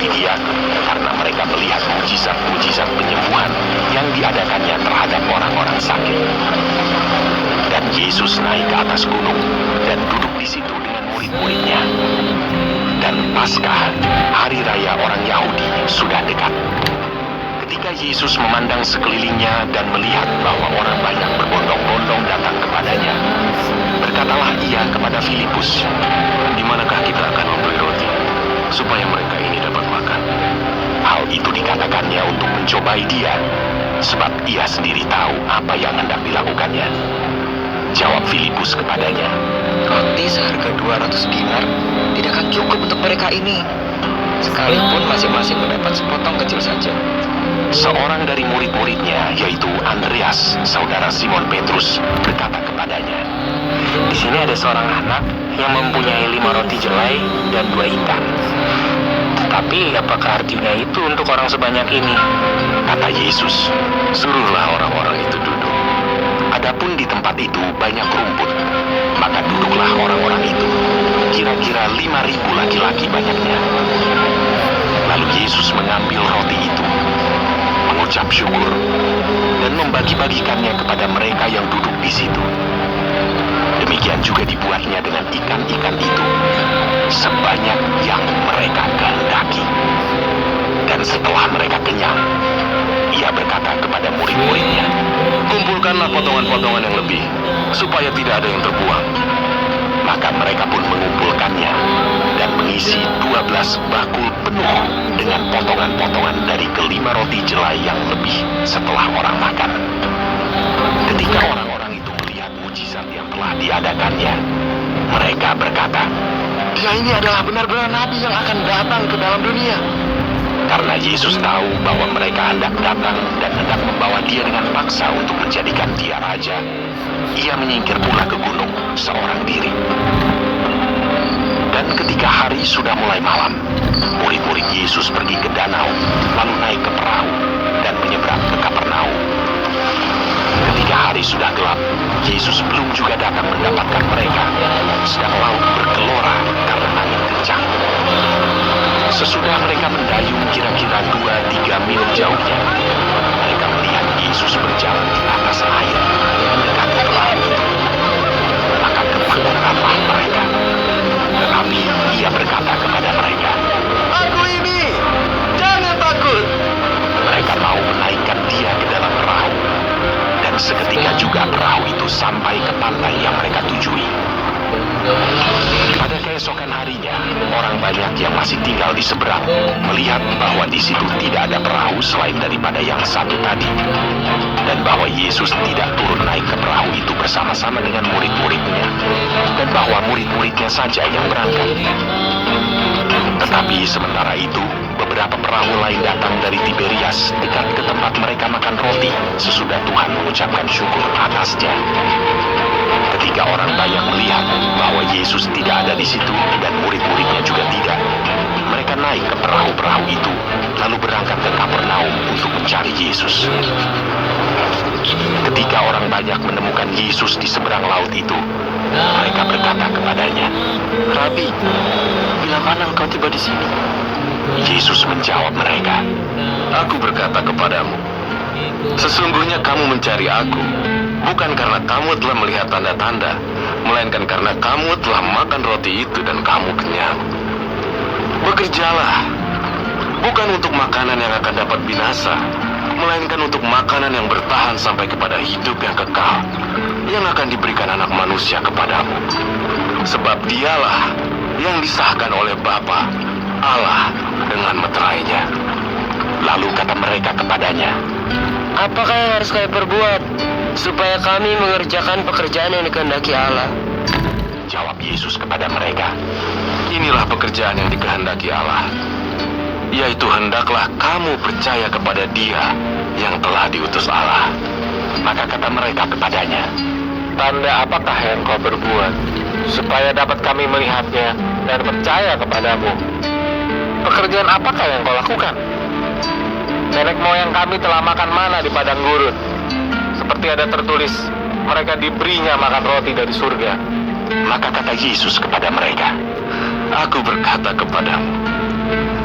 mengikuti dia karena mereka melihat mujizat-mujizat penyembuhan yang diadakannya terhadap orang-orang sakit. Dan Yesus naik ke atas gunung dan duduk di situ dengan murid-muridnya. Dan Paskah, hari raya orang Yahudi, sudah dekat. Ketika Yesus memandang sekelilingnya dan melihat bahwa orang banyak berbondong-bondong datang kepadanya, berkatalah ia kepada Filipus, "Di manakah kita akan membeli roti, supaya mereka ini dapat makan?" Hal itu dikatakannya untuk mencobai dia, sebab ia sendiri tahu apa yang hendak dilakukannya. Jawab Filipus kepadanya, Roti seharga 200 dinar tidak akan cukup untuk mereka ini, sekalipun masing-masing mendapat sepotong kecil saja. Seorang dari murid-muridnya, yaitu Andreas, saudara Simon Petrus, berkata kepadanya, Di sini ada seorang anak yang mempunyai 5 roti jelai dan 2 ikan. Tetapi apakah artinya itu untuk orang sebanyak ini? Kata Yesus, "Suruhlah orang-orang itu duduk." Adapun di tempat itu banyak rumput, maka duduklah orang-orang itu, kira-kira 5.000 laki-laki banyaknya. Lalu Yesus mengambil roti itu, mengucap syukur, dan membagi-bagikannya kepada mereka yang duduk di situ. Demikian juga dibuatnya dengan ikan-ikan itu, sebanyak yang mereka kehendaki. Dan setelah mereka kenyang, ia berkata kepada murid-muridnya, "Kumpulkanlah potongan-potongan yang lebih, supaya tidak ada yang terbuang." Maka mereka pun mengumpulkannya dan mengisi 12 bakul penuh dengan potongan-potongan dari kelima roti jelai yang lebih setelah orang makan. Ketika orang-orang itu melihat mujizat yang telah diadakannya, mereka berkata, "Dia ini adalah benar-benar nabi yang akan datang ke dalam dunia." Karena Yesus tahu bahwa mereka hendak datang dan hendak membawa dia dengan paksa untuk menjadikan dia raja, ia menyingkir pula ke gunung seorang diri. Dan ketika hari sudah mulai malam, murid-murid Yesus pergi ke danau, lalu naik ke perahu dan menyeberang ke Kapernaum. Ketika hari sudah gelap, Yesus belum juga datang mendapatkan mereka, sedang laut bergelora karena angin kencang. Sesudah mereka mendayung kira-kira 2-3 mil jauhnya, mereka melihat Yesus berjalan di atas air mendekati perahu itu. Maka ketakutanlah mereka. Tetapi ia berkata kepada mereka, "Aku ini, jangan takut." Mereka mau menaikkan dia ke dalam perahu, dan seketika juga perahu itu sampai ke pantai yang mereka tujui. Pada keesokan harinya, orang banyak yang masih tinggal di seberang melihat bahwa di situ tidak ada perahu selain daripada yang satu tadi, dan bahwa Yesus tidak turun naik ke perahu itu bersama-sama dengan murid-muridnya, dan bahwa murid-muridnya saja yang berangkat. Tetapi sementara itu, beberapa perahu lain datang dari Tiberias dekat ke tempat mereka makan roti sesudah Tuhan mengucapkan syukur atasnya. Ketika orang banyak melihat bahwa Yesus tidak ada di situ dan murid-muridnya juga tidak, mereka naik ke perahu-perahu itu, lalu berangkat ke Kapernaum untuk mencari Yesus. Ketika orang banyak menemukan Yesus di seberang laut itu, mereka berkata kepadanya, "Rabi, bila mana engkau tiba di sini?" Yesus menjawab mereka, "Aku berkata kepadamu, sesungguhnya kamu mencari aku, bukan karena kamu telah melihat tanda-tanda, melainkan karena kamu telah makan roti itu dan kamu kenyang. Bekerjalah, bukan untuk makanan yang akan dapat binasa, melainkan untuk makanan yang bertahan sampai kepada hidup yang kekal, yang akan diberikan Anak Manusia kepadamu. Sebab dialah yang disahkan oleh Bapa, Allah, dengan meterainya." Lalu kata mereka kepadanya, Apakah yang harus kami perbuat supaya kami mengerjakan pekerjaan yang dikehendaki Allah? Jawab Yesus kepada mereka, "Inilah pekerjaan yang dikehendaki Allah, yaitu hendaklah kamu percaya kepada Dia yang telah diutus Allah." Maka kata mereka kepadanya, Tanda apakah yang kau perbuat supaya dapat kami melihatnya dan percaya kepadamu? Pekerjaan apakah yang kau lakukan? Nenek moyang kami telah makan mana di padang gurun. Seperti ada tertulis, mereka diberinya makan roti dari surga. Maka kata Yesus kepada mereka, "Aku berkata kepadamu,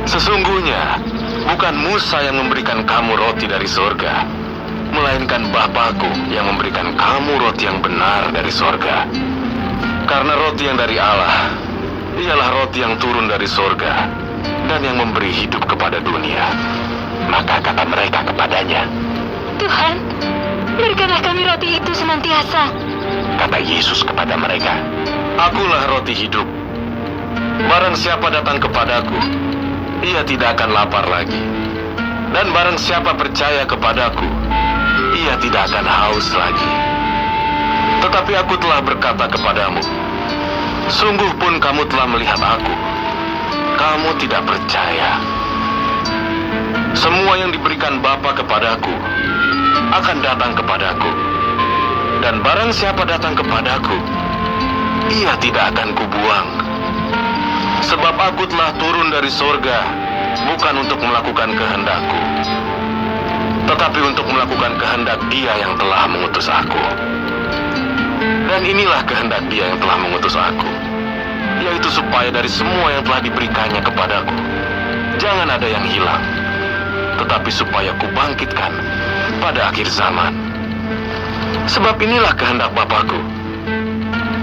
Sesungguhnya, bukan Musa yang memberikan kamu roti dari surga, melainkan Bapa-Ku yang memberikan kamu roti yang benar dari surga. Karena roti yang dari Allah, ialah roti yang turun dari surga, dan yang memberi hidup kepada dunia. Maka kata mereka kepadanya, Tuhan, berikanlah kami roti itu senantiasa. kata Yesus kepada mereka, Akulah roti hidup. Barang siapa datang kepadaku, ia tidak akan lapar lagi. Dan barang siapa percaya kepadaku, ia tidak akan haus lagi. Tetapi aku telah berkata kepadamu, sungguh pun kamu telah melihat aku, kamu tidak percaya. Semua yang diberikan Bapa kepadaku akan datang kepadaku. Dan barang siapa datang kepadaku, ia tidak akan kubuang. Sebab aku telah turun dari sorga, bukan untuk melakukan kehendakku, tetapi untuk melakukan kehendak Dia yang telah mengutus aku. Dan inilah kehendak Dia yang telah mengutus aku, yaitu supaya dari semua yang telah diberikannya kepadaku, jangan ada yang hilang, tetapi supaya kubangkitkan pada akhir zaman. Sebab inilah kehendak Bapa-Ku,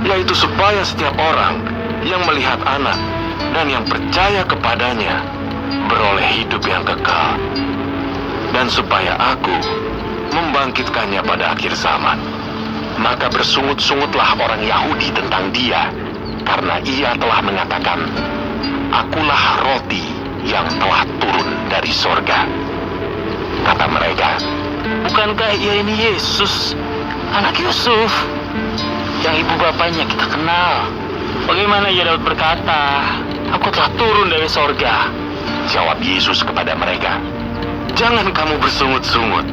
yaitu supaya setiap orang yang melihat Anak dan yang percaya kepadanya beroleh hidup yang kekal, dan supaya Aku membangkitkannya pada akhir zaman. Maka bersungut-sungutlah orang Yahudi tentang Dia, karena Ia telah mengatakan, Akulah roti yang telah turun dari sorga. Kata mereka, bukankah Ia ini Yesus, anak Yusuf, yang ibu bapaknya kita kenal? Bagaimana Ia dapat berkata, Aku telah turun dari sorga? Jawab Yesus kepada mereka, Jangan kamu bersungut-sungut.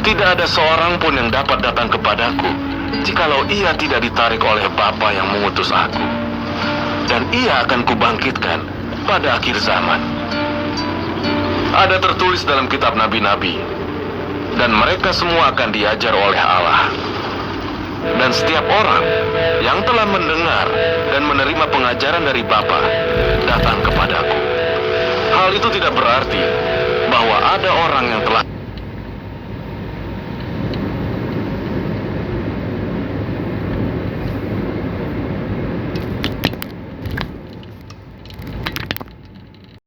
Tidak ada seorang pun yang dapat datang kepadaku, jikalau ia tidak ditarik oleh Bapa yang mengutus aku. Dan ia akan kubangkitkan pada akhir zaman. Ada tertulis dalam kitab nabi-nabi, dan mereka semua akan diajar oleh Allah. Dan setiap orang yang telah mendengar dan menerima pengajaran dari Bapa datang kepadaku. Hal itu tidak berarti bahwa ada orang yang telah